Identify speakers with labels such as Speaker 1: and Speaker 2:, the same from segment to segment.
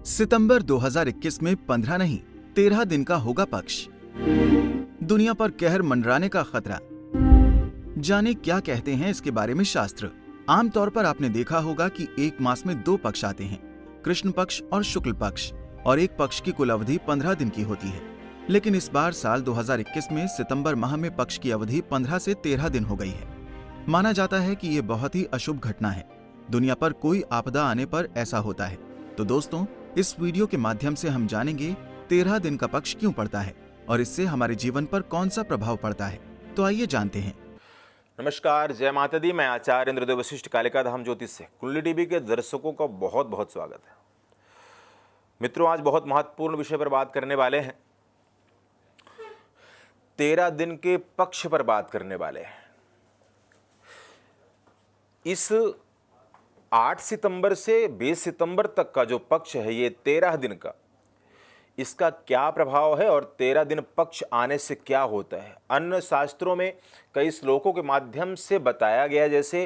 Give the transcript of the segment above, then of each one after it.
Speaker 1: सितंबर 2021 में 15 नहीं 13 दिन का होगा पक्ष। दुनिया पर कहर मंडराने का खतरा। जाने क्या कहते हैं इसके बारे में शास्त्र। आमतौर पर आपने देखा होगा कि एक मास में 2 पक्ष आते हैं, कृष्ण पक्ष और शुक्ल पक्ष, और एक पक्ष की कुल अवधि 15 दिन की होती है। लेकिन इस बार साल 2021 में सितंबर माह में पक्ष की अवधि 15 से 13 दिन हो गई है। माना जाता है कि ये बहुत ही अशुभ घटना है। दुनिया पर कोई आपदा आने पर ऐसा होता है। तो दोस्तों, इस वीडियो के माध्यम से हम जानेंगे 13 दिन का पक्ष क्यों पड़ता है और इससे हमारे जीवन पर कौन सा प्रभाव पड़ता है। तो आइए जानते हैं।
Speaker 2: नमस्कार, जय माता दी। मैं आचार्य इंद्रदेव वशिष्ठ कालिका धाम ज्योतिष से कुंडली टीवी के दर्शकों का बहुत बहुत स्वागत है। मित्रों, आज बहुत महत्वपूर्ण विषय पर बात करने वाले हैं। 13 दिन के पक्ष पर बात करने वाले हैं। इस 8 सितंबर से 20 सितंबर तक का जो पक्ष है, ये 13 दिन का, इसका क्या प्रभाव है और 13 दिन पक्ष आने से क्या होता है। अन्य शास्त्रों में कई श्लोकों के माध्यम से बताया गया, जैसे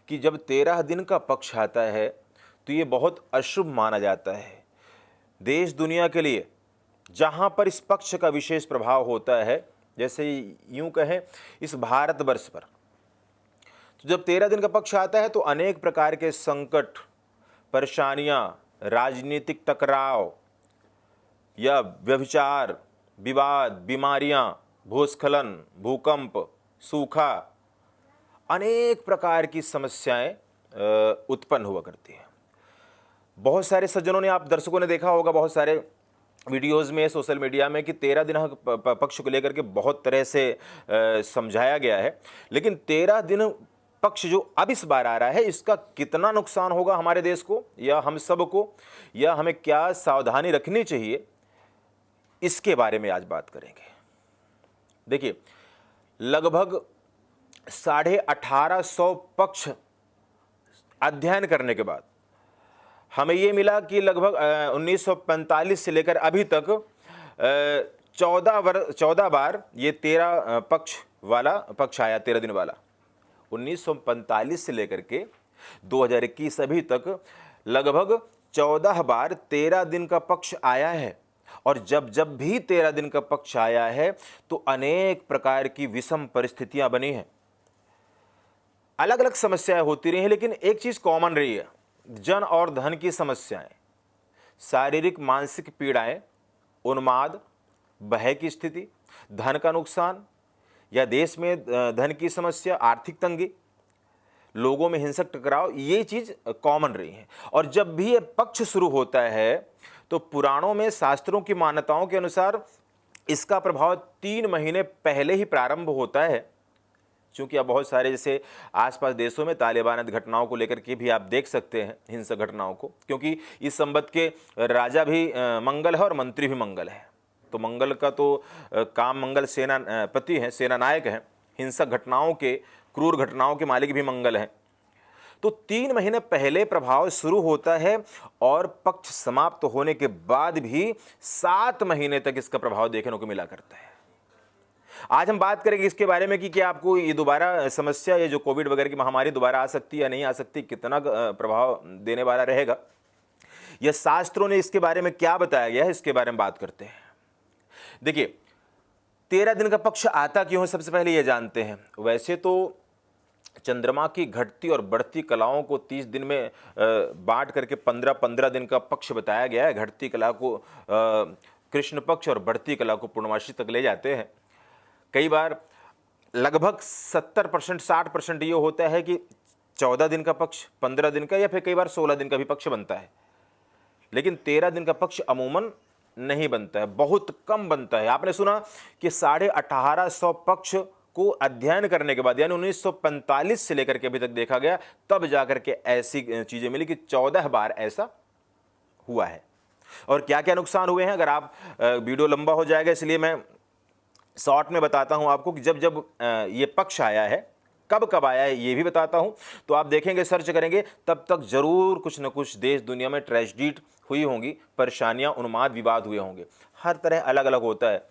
Speaker 2: कि जब 13 दिन का पक्ष आता है तो ये बहुत अशुभ माना जाता है। देश दुनिया के लिए जहाँ पर इस पक्ष का विशेष प्रभाव होता है, जैसे यूँ कहें इस भारतवर्ष पर, तो जब 13 दिन का पक्ष आता है तो अनेक प्रकार के संकट, परेशानियां, राजनीतिक टकराव या व्यभिचार, विवाद, बीमारियां, भूस्खलन, भूकंप, सूखा, अनेक प्रकार की समस्याएं उत्पन्न हुआ करती हैं। बहुत सारे सज्जनों ने, आप दर्शकों ने देखा होगा बहुत सारे वीडियोज़ में, सोशल मीडिया में, कि 13 दिन पक्ष को लेकर के बहुत तरह से समझाया गया है। लेकिन 13 दिन पक्ष जो अब इस बार आ रहा है, इसका कितना नुकसान होगा हमारे देश को या हम सब को, या हमें क्या सावधानी रखनी चाहिए, इसके बारे में आज बात करेंगे। देखिए, लगभग 1850 पक्ष अध्ययन करने के बाद हमें ये मिला कि लगभग 1945 से लेकर अभी तक 14 बार ये 13 पक्ष वाला पक्ष आया, 13 दिन वाला। 1945 से लेकर के 2021 अभी तक लगभग 14 बार 13 दिन का पक्ष आया है। और जब जब भी 13 दिन का पक्ष आया है तो अनेक प्रकार की विषम परिस्थितियां बनी हैं, अलग अलग समस्याएं होती रही हैं। लेकिन एक चीज कॉमन रही है, जन और धन की समस्याएं, शारीरिक मानसिक पीड़ाएं, उन्माद, भय की स्थिति, धन का नुकसान या देश में धन की समस्या, आर्थिक तंगी, लोगों में हिंसक टकराव, ये चीज कॉमन रही है। और जब भी ये पक्ष शुरू होता है तो पुराणों में, शास्त्रों की मान्यताओं के अनुसार इसका प्रभाव 3 महीने पहले ही प्रारंभ होता है। क्योंकि अब बहुत सारे जैसे आसपास देशों में तालिबान घटनाओं को लेकर के भी आप देख सकते हैं, हिंसक घटनाओं को, क्योंकि इस संबत के राजा भी मंगल है और मंत्री भी मंगल है। तो मंगल का तो काम, मंगल सेनापति हैं, सेना नायक हैं। हिंसक घटनाओं के, क्रूर घटनाओं के मालिक भी मंगल हैं। तो 3 महीने पहले प्रभाव शुरू होता है और पक्ष समाप्त होने के बाद भी 7 महीने तक इसका प्रभाव देखने को मिला करता है। आज हम बात करेंगे इसके बारे में कि क्या आपको ये दोबारा समस्या, ये जो कोविड वगैरह की महामारी दोबारा आ सकती है या नहीं आ सकती, कितना प्रभाव देने वाला रहेगा, या शास्त्रों ने इसके बारे में क्या बताया गया है, इसके बारे में बात करते हैं। देखिए, 13 दिन का पक्ष आता क्यों है, सबसे पहले ये जानते हैं। वैसे तो चंद्रमा की घटती और बढ़ती कलाओं को 30 दिन में बांट करके 15-15 दिन का पक्ष बताया गया है। घटती कला को कृष्ण पक्ष और बढ़ती कला को पूर्णमासी तक ले जाते हैं। कई बार लगभग 70%, 60% ये होता है कि 14 दिन का पक्ष, 15 दिन का, या फिर कई बार 16 दिन का भी पक्ष बनता है। लेकिन 13 दिन का पक्ष अमूमन नहीं बनता है, बहुत कम बनता है। आपने सुना कि 1850 पक्ष को अध्ययन करने के बाद, यानी 1945 से लेकर के अभी तक देखा गया, तब जाकर के ऐसी चीजें मिली कि 14 बार ऐसा हुआ है। और क्या क्या नुकसान हुए हैं, अगर आप, वीडियो लंबा हो जाएगा इसलिए मैं शॉर्ट में बताता हूं आपको कि जब जब ये पक्ष आया है, कब कब आया है, ये भी बताता हूं। तो आप देखेंगे, सर्च करेंगे, तब तक जरूर कुछ न कुछ देश दुनिया में ट्रेजेडी हुई होंगी, परेशानियां, उन्माद, विवाद हुए होंगे। हर तरह अलग अलग होता है।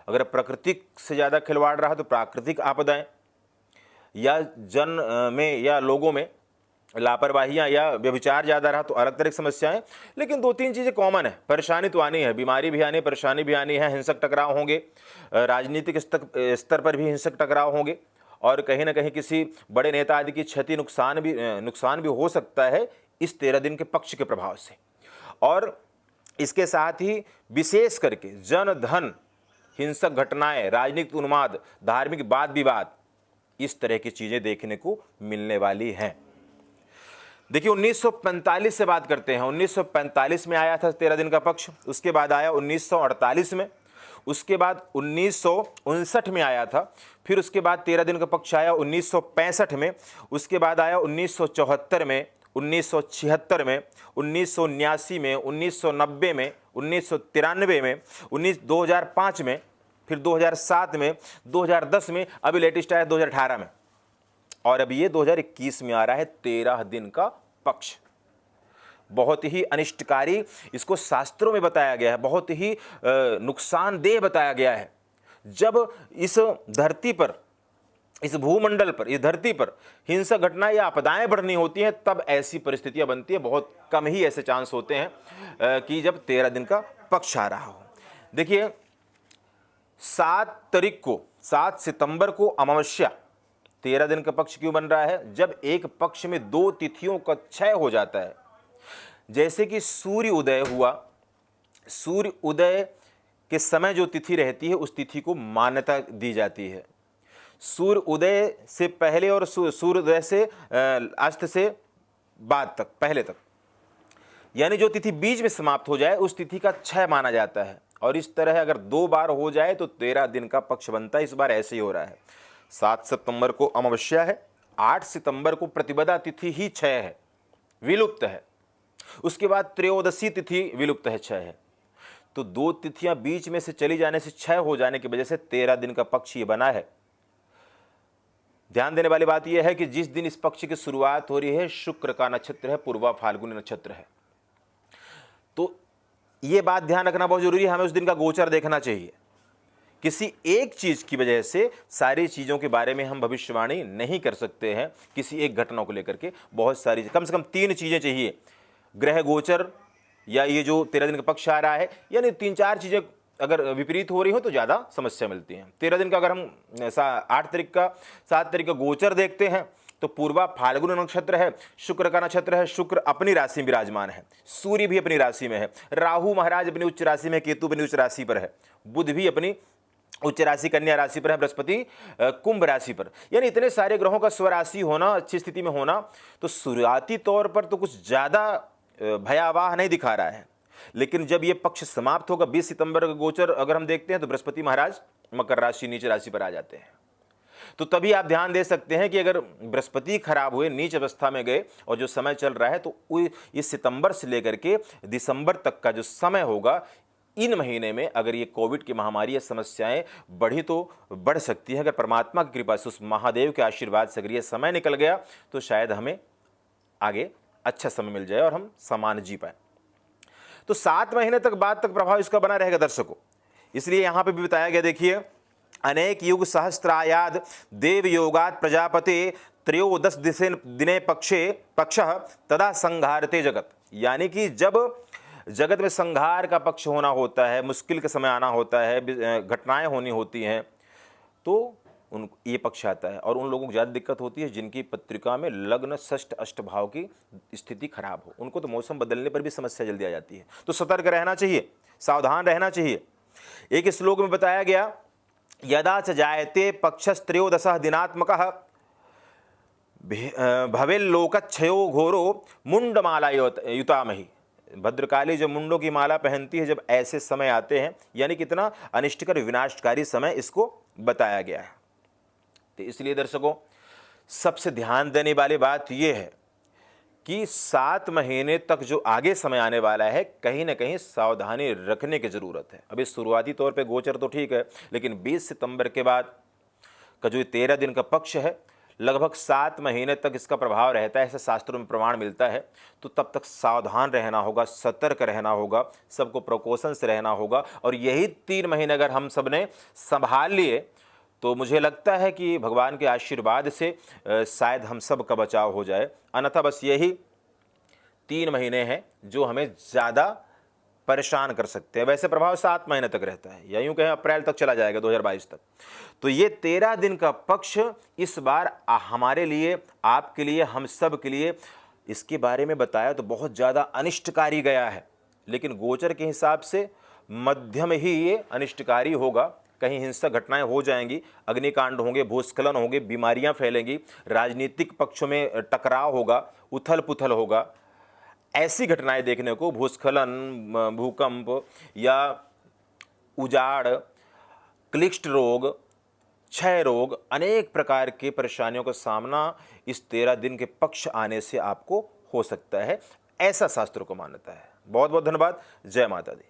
Speaker 2: अगर प्राकृतिक से ज़्यादा खिलवाड़ रहा तो प्राकृतिक आपदाएं, या जन में या लोगों में लापरवाहियां या व्यभिचार ज़्यादा रहा तो अलग तरह की समस्याएं, लेकिन 2-3 चीज़ें कॉमन है। परेशानी तो आनी है, बीमारी भी आनी, परेशानी भी आनी है, हिंसक टकराव होंगे, राजनीतिक स्तर पर भी हिंसक टकराव होंगे, और कहीं ना कहीं किसी बड़े नेता आदि की क्षति नुकसान भी हो सकता है इस 13 दिन के पक्ष के प्रभाव से। और इसके साथ ही विशेष करके जन धन, हिंसक घटनाएं, राजनीतिक उन्माद, धार्मिक वाद विवाद, इस तरह की चीज़ें देखने को मिलने वाली हैं। देखिए 1945 से बात करते हैं। 1945 में आया था 13 दिन का पक्ष, उसके बाद आया 1948 में, उसके बाद 1959 में आया था, फिर उसके बाद 13 दिन का पक्ष आया 1965 में, उसके बाद आया 1974 में, 1976 में, 1979 में, 1990 में, 1993 में, 2005 में, फिर 2007 में, 2010 में, अभी लेटेस्ट आया 2018 में, और अभी ये 2021 में आ रहा है 13 दिन का पक्ष। बहुत ही अनिष्टकारी इसको शास्त्रों में बताया गया है, बहुत ही नुकसानदेह बताया गया है। जब इस धरती पर, इस भूमंडल पर, इस धरती पर हिंसक घटना या आपदाएं बढ़नी होती हैं, तब ऐसी परिस्थितियां बनती है। बहुत कम ही ऐसे चांस होते हैं कि जब 13 दिन का पक्ष आ रहा हो। देखिए 7 सितंबर को अमावस्या, 13 दिन का पक्ष क्यों बन रहा है? जब एक पक्ष में 2 तिथियों का क्षय हो जाता है, जैसे कि सूर्य उदय हुआ, सूर्य उदय के समय जो तिथि रहती है उस तिथि को मान्यता दी जाती है। सूर्य उदय से पहले और सूर्य उदय से अस्त से बाद तक, पहले तक, यानी जो तिथि बीच में समाप्त हो जाए उस तिथि का क्षय माना जाता है। और इस तरह अगर 2 बार हो जाए तो 13 दिन का पक्ष बनता है। इस बार ऐसे ही हो रहा है। 7 सितंबर को अमावस्या है, 8 सितंबर को प्रतिपदा तिथि ही क्षय है, विलुप्त है, उसके बाद त्रयोदशी तिथि विलुप्त है, क्षय है। तो 2 तिथियां बीच में से चली जाने से, क्षय हो जाने की वजह से 13 दिन का पक्ष ये बना है। ध्यान देने वाली बात यह है कि जिस दिन इस पक्ष की शुरुआत हो रही है, शुक्र का नक्षत्र है, पूर्वा फाल्गुनी नक्षत्र है। तो ये बात ध्यान रखना बहुत जरूरी है, हमें उस दिन का गोचर देखना चाहिए। किसी एक चीज की वजह से सारी चीजों के बारे में हम भविष्यवाणी नहीं कर सकते हैं। किसी एक घटना को लेकर के बहुत सारी, कम से कम 3 चीजें चाहिए, ग्रह गोचर, या ये जो 13 दिन का पक्ष आ रहा है, यानी 3-4 चीजें अगर विपरीत हो रही हो तो ज़्यादा समस्या मिलती है। 13 दिन का अगर हम 7 तारीख का गोचर देखते हैं तो पूर्वा फाल्गुन नक्षत्र है, शुक्र का नक्षत्र है, शुक्र अपनी राशि में विराजमान है, सूर्य भी अपनी राशि में है, राहु महाराज अपनी उच्च राशि में, केतु अपनी उच्च राशि पर है, बुध भी अपनी उच्च राशि कन्या राशि पर है, बृहस्पति कुंभ राशि पर। यानी इतने सारे ग्रहों का स्वराशि होना, अच्छी स्थिति में होना, तो शुरुआती तौर पर तो कुछ ज़्यादा भयावह नहीं दिखा रहा है। लेकिन जब ये पक्ष समाप्त होगा, 20 सितंबर का गोचर अगर हम देखते हैं तो बृहस्पति महाराज मकर राशि, नीच राशि पर आ जाते हैं। तो तभी आप ध्यान दे सकते हैं कि अगर बृहस्पति खराब हुए, नीच अवस्था में गए, और जो समय चल रहा है, तो इस सितंबर से लेकर के दिसंबर तक का जो समय होगा, इन महीने में अगर ये कोविड की महामारी या समस्याएं बढ़ी तो बढ़ सकती है। अगर परमात्मा की कृपा से, उस महादेव के आशीर्वाद से अगर ये समय निकल गया तो शायद हमें आगे अच्छा समय मिल जाए और हम समान जी पाए। तो 7 महीने तक बाद तक प्रभाव इसका बना रहेगा दर्शकों। इसलिए यहां पे भी बताया गया, देखिए, अनेक युग सहस्त्रायाद देव योगात प्रजापते त्रयोदश दिने पक्ष तदा संघारते जगत। यानी कि जब जगत में संघार का पक्ष होना होता है, मुश्किल के समय आना होता है, घटनाएं होनी होती हैं, तो ये पक्ष आता है। और उन लोगों को ज़्यादा दिक्कत होती है जिनकी पत्रिका में लग्न षष्ठ अष्ट भाव की स्थिति खराब हो, उनको तो मौसम बदलने पर भी समस्या जल्दी आ जाती है। तो सतर्क रहना चाहिए, सावधान रहना चाहिए। एक श्लोक में बताया गया, यदा च जायते पक्षस्त्रयोदशः दिनात्मकः भवेल्लोकक्षयो घोरो मुंडमाला युतामहि। भद्रकाली जब मुंडों की माला पहनती है, जब ऐसे समय आते हैं, यानी कितना अनिष्टकर विनाशकारी समय इसको बताया गया है। तो इसलिए दर्शकों, सबसे ध्यान देने वाली बात यह है कि 7 महीने तक जो आगे समय आने वाला है, कहीं ना कहीं सावधानी रखने की जरूरत है। अभी शुरुआती तौर पे गोचर तो ठीक है, लेकिन 20 सितंबर के बाद का जो 13 दिन का पक्ष है, लगभग 7 महीने तक इसका प्रभाव रहता है, ऐसा शास्त्रों में प्रमाण मिलता है। तो तब तक सावधान रहना होगा, सतर्क रहना होगा, सबको प्रिकॉशन से रहना होगा। और यही 3 महीने अगर हम सब ने संभाल लिए तो मुझे लगता है कि भगवान के आशीर्वाद से शायद हम सब का बचाव हो जाए। अन्यथा बस यही 3 महीने हैं जो हमें ज़्यादा परेशान कर सकते हैं। वैसे प्रभाव 7 महीने तक रहता है, या यूँ कहें अप्रैल तक चला जाएगा, 2022 तक। तो ये 13 दिन का पक्ष इस बार हमारे लिए, आपके लिए, हम सब के लिए, इसके बारे में बताया तो बहुत ज़्यादा अनिष्टकारी गया है, लेकिन गोचर के हिसाब से मध्यम ही ये अनिष्टकारी होगा। कहीं हिंसक घटनाएं हो जाएंगी, अग्निकांड होंगे, भूस्खलन होंगे, बीमारियां फैलेंगी, राजनीतिक पक्षों में टकराव होगा, उथल पुथल होगा। ऐसी घटनाएं देखने को, भूस्खलन, भूकंप या उजाड़, क्लिष्ट रोग, क्षय रोग, अनेक प्रकार के परेशानियों का सामना इस 13 दिन के पक्ष आने से आपको हो सकता है, ऐसा शास्त्रों को मान्यता है। बहुत बहुत धन्यवाद। जय माता दी।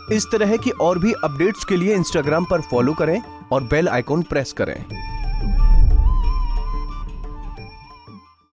Speaker 3: इस तरह की और भी अपडेट्स के लिए इंस्टाग्राम पर फॉलो करें और बेल आइकॉन प्रेस करें।